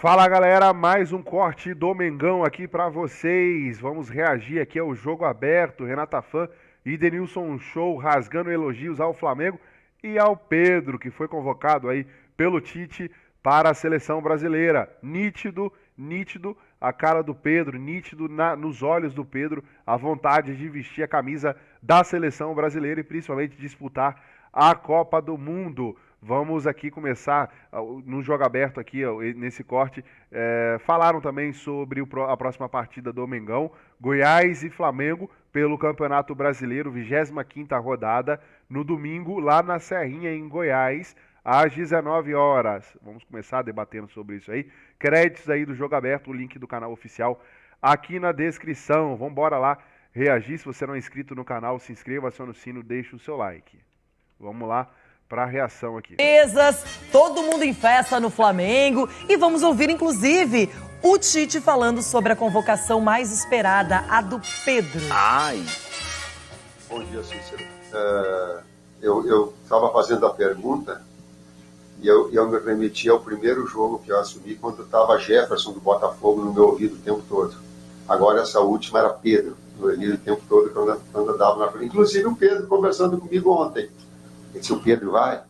Fala galera, mais um corte do Mengão aqui pra vocês. Vamos reagir aqui ao jogo aberto. Renata Fã e Denilson Show rasgando elogios ao Flamengo e ao Pedro, que foi convocado aí pelo Tite para a seleção brasileira. Nítido, nítido a cara do Pedro, nítido nos olhos do Pedro a vontade de vestir a camisa da seleção brasileira e principalmente disputar a Copa do Mundo. Vamos aqui começar no jogo aberto aqui, nesse corte. Falaram também sobre a próxima partida do Mengão, Goiás e Flamengo, pelo Campeonato Brasileiro, 25ª rodada, no domingo, lá na Serrinha, em Goiás, às 19 horas. Vamos começar debatendo sobre isso aí. Créditos aí do jogo aberto, o link do canal oficial aqui na descrição. Vamos embora lá reagir. Se você não é inscrito no canal, se inscreva, acione o sino, deixe o seu like. Vamos lá para a reação aqui. Todo mundo em festa no Flamengo e vamos ouvir inclusive o Tite falando sobre a convocação mais esperada, a do Pedro. Bom dia, Cícero. Eu estava fazendo a pergunta e eu me remeti ao primeiro jogo que eu assumi quando estava Jefferson do Botafogo no meu ouvido o tempo todo. Agora essa última era Pedro no ouvido o tempo todo quando eu dava na frente. Inclusive o Pedro conversando comigo ontem. Se o Pedro vai.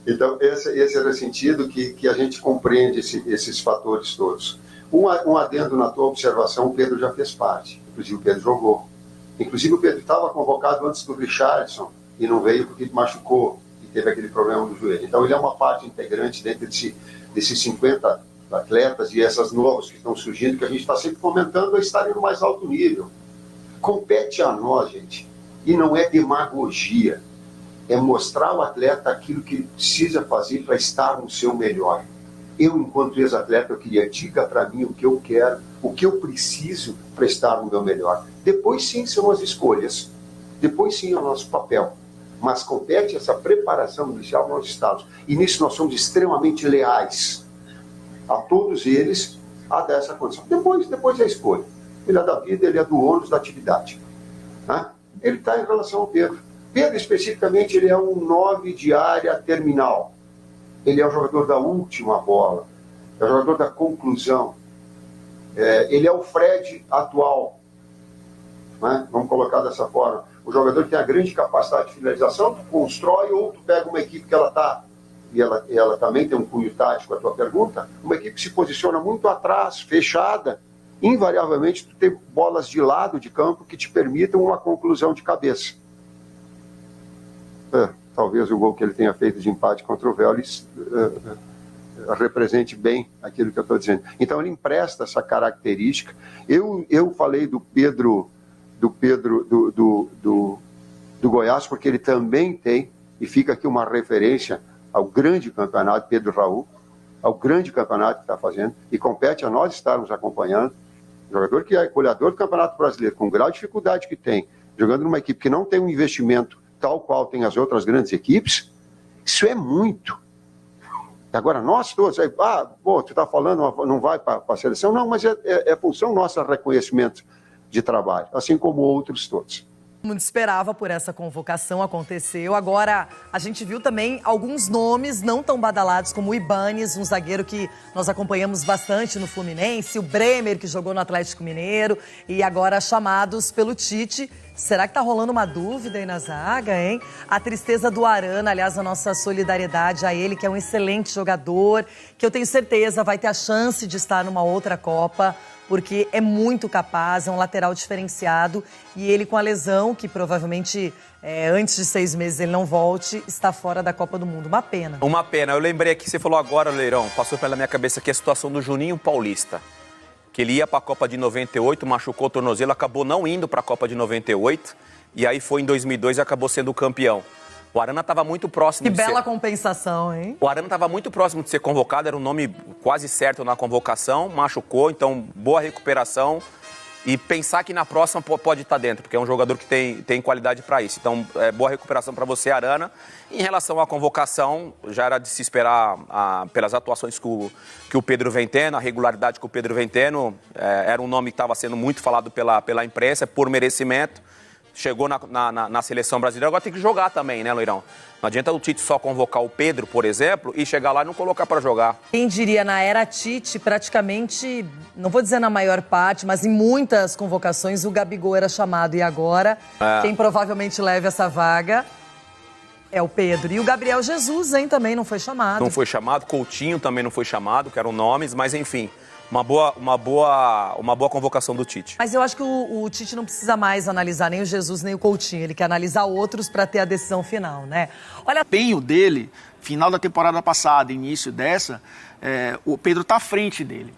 Então, esse era o sentido que a gente compreende esses fatores todos. Um adendo na tua observação, o Pedro já fez parte. Inclusive, o Pedro jogou. Inclusive, o Pedro estava convocado antes do Richarlison e não veio porque machucou e teve aquele problema no joelho. Então, ele é uma parte integrante dentro desses 50 atletas e essas novas que estão surgindo, que a gente está sempre fomentando a estarem no mais alto nível. Compete a nós, gente. E não é demagogia, é mostrar ao atleta aquilo que ele precisa fazer para estar no seu melhor. Eu, enquanto ex-atleta, eu queria, diga para mim o que eu quero, o que eu preciso para estar no meu melhor. Depois sim são as escolhas, depois sim é o nosso papel. Mas compete essa preparação inicial nós estamos. E nisso nós somos extremamente leais a todos eles, a dar essa condição. Depois é a escolha. Ele é da vida, ele é do ônus da atividade. Né? Ele está em relação ao Pedro. Pedro, especificamente, ele é um 9 de área terminal. Ele é o jogador da última bola. É o jogador da conclusão. Ele é o Fred atual. Né? Vamos colocar dessa forma. O jogador que tem a grande capacidade de finalização, tu constrói ou tu pega uma equipe que ela está... E ela também tem um cunho tático, a tua pergunta. Uma equipe que se posiciona muito atrás, fechada. Invariavelmente, tu tem bolas de lado de campo que te permitam uma conclusão de cabeça. Talvez o gol que ele tenha feito de empate contra o Vélez represente bem aquilo que eu estou dizendo. Então, ele empresta essa característica. Eu falei do Goiás, porque ele também tem, e fica aqui uma referência ao grande campeonato, Pedro Raul, ao grande campeonato que está fazendo, e compete a nós estarmos acompanhando. Jogador que é goleador do Campeonato Brasileiro, com o grau de dificuldade que tem, jogando numa equipe que não tem um investimento tal qual tem as outras grandes equipes, isso é muito. Agora, nós todos, tu está falando, não vai para a seleção? Não, mas é função nossa reconhecimento de trabalho, assim como outros todos. Todo mundo esperava por essa convocação, aconteceu. Agora, a gente viu também alguns nomes não tão badalados, como o Ibanes, um zagueiro que nós acompanhamos bastante no Fluminense, o Bremer, que jogou no Atlético Mineiro, e agora chamados pelo Tite. Será que tá rolando uma dúvida aí na zaga, hein? A tristeza do Arana, aliás, a nossa solidariedade a ele, que é um excelente jogador, que eu tenho certeza vai ter a chance de estar numa outra Copa, porque é muito capaz, é um lateral diferenciado, e ele com a lesão, que provavelmente antes de 6 meses ele não volte, está fora da Copa do Mundo. Uma pena. Uma pena. Eu lembrei aqui, você falou agora, Leirão, passou pela minha cabeça aqui a situação do Juninho Paulista, que ele ia para a Copa de 98, machucou o tornozelo, acabou não indo para a Copa de 98, e aí foi em 2002 e acabou sendo o campeão. O Arana estava muito próximo de ser... Que bela compensação, hein? O Arana estava muito próximo de ser convocado, era um nome quase certo na convocação, machucou, então boa recuperação. E pensar que na próxima pode estar dentro, porque é um jogador que tem qualidade para isso. Então, boa recuperação para você, Arana. Em relação à convocação, já era de se esperar pelas atuações que o Pedro vem tendo, a regularidade que o Pedro vem tendo. Era um nome que estava sendo muito falado pela imprensa, por merecimento. chegou na seleção brasileira, agora tem que jogar também, né, Loirão? Não adianta o Tite só convocar o Pedro, por exemplo, e chegar lá e não colocar para jogar. Quem diria, na era Tite, praticamente, não vou dizer na maior parte, mas em muitas convocações o Gabigol era chamado. E agora, quem provavelmente leva essa vaga é o Pedro. E o Gabriel Jesus, hein, também não foi chamado. Não foi chamado, Coutinho também não foi chamado, que eram nomes, mas enfim... Uma boa convocação do Tite. Mas eu acho que o Tite não precisa mais analisar nem o Jesus nem o Coutinho. Ele quer analisar outros para ter a decisão final, né? Olha, O empenho dele, final da temporada passada, início dessa, o Pedro está à frente dele.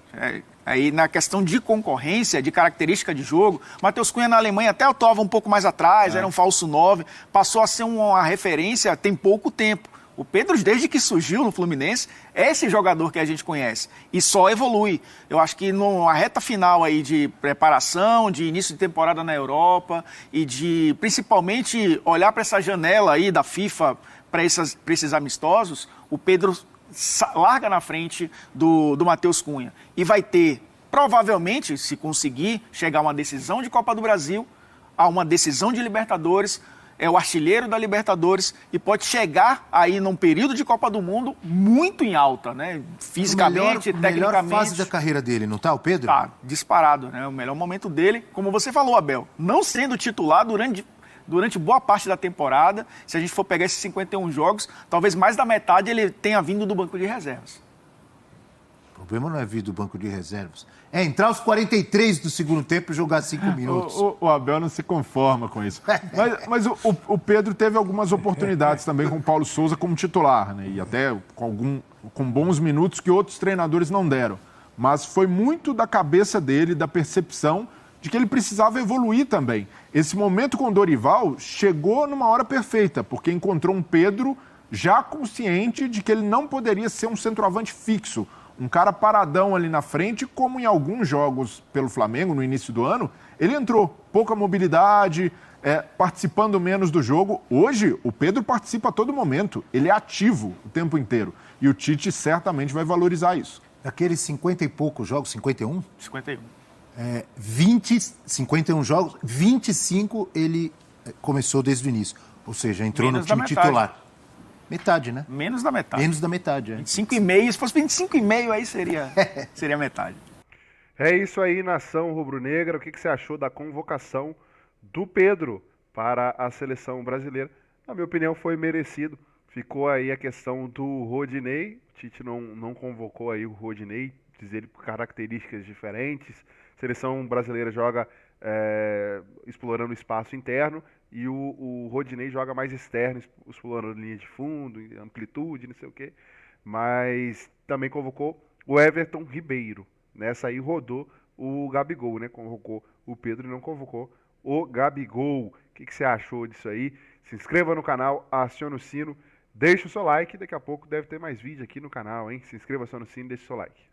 Aí na questão de concorrência, de característica de jogo, Matheus Cunha na Alemanha até atuava um pouco mais atrás, era um falso 9, passou a ser uma referência tem pouco tempo. O Pedro, desde que surgiu no Fluminense, é esse jogador que a gente conhece e só evolui. Eu acho que numa reta final aí de preparação, de início de temporada na Europa e de principalmente olhar para essa janela aí da FIFA para esses amistosos, o Pedro larga na frente do Matheus Cunha e vai ter, provavelmente, se conseguir chegar a uma decisão de Copa do Brasil, a uma decisão de Libertadores, é o artilheiro da Libertadores e pode chegar aí num período de Copa do Mundo muito em alta, né? Fisicamente, tecnicamente. Melhor fase da carreira dele, não tá, o Pedro? Tá, disparado, né? O melhor momento dele, como você falou, Abel, não sendo titular durante boa parte da temporada. Se a gente for pegar esses 51 jogos, talvez mais da metade ele tenha vindo do banco de reservas. O problema não é vir do banco de reservas. É entrar aos 43 do segundo tempo e jogar 5 minutos. O Abel não se conforma com isso. Mas o Pedro teve algumas oportunidades também com o Paulo Souza como titular, né? E até com bons minutos que outros treinadores não deram. Mas foi muito da cabeça dele, da percepção de que ele precisava evoluir também. Esse momento com o Dorival chegou numa hora perfeita, porque encontrou um Pedro já consciente de que ele não poderia ser um centroavante fixo, um cara paradão ali na frente, como em alguns jogos pelo Flamengo no início do ano, ele entrou, pouca mobilidade, participando menos do jogo. Hoje, o Pedro participa a todo momento, ele é ativo o tempo inteiro. E o Tite certamente vai valorizar isso. Daqueles 50 e poucos jogos, 51? 51. 51 jogos, 25 ele começou desde o início. Ou seja, entrou Menos no time da metade. titular. Metade, né? Menos da metade. Menos da metade, 25,5, se fosse 25,5 aí seria metade. É isso aí, nação rubro-negra. O que você achou da convocação do Pedro para a seleção brasileira? Na minha opinião, foi merecido. Ficou aí a questão do Rodinei. O Tite não convocou aí o Rodinei, diz ele por características diferentes. A seleção brasileira joga explorando o espaço interno e o Rodinei joga mais externo, explorando linha de fundo, amplitude, não sei o quê. Mas também convocou o Everton Ribeiro. Nessa aí rodou o Gabigol, né? Convocou o Pedro e não convocou o Gabigol. O que você achou disso aí? Se inscreva no canal, acione o sino, deixe o seu like. Daqui a pouco deve ter mais vídeo aqui no canal, hein? Se inscreva só no sino e deixe o seu like.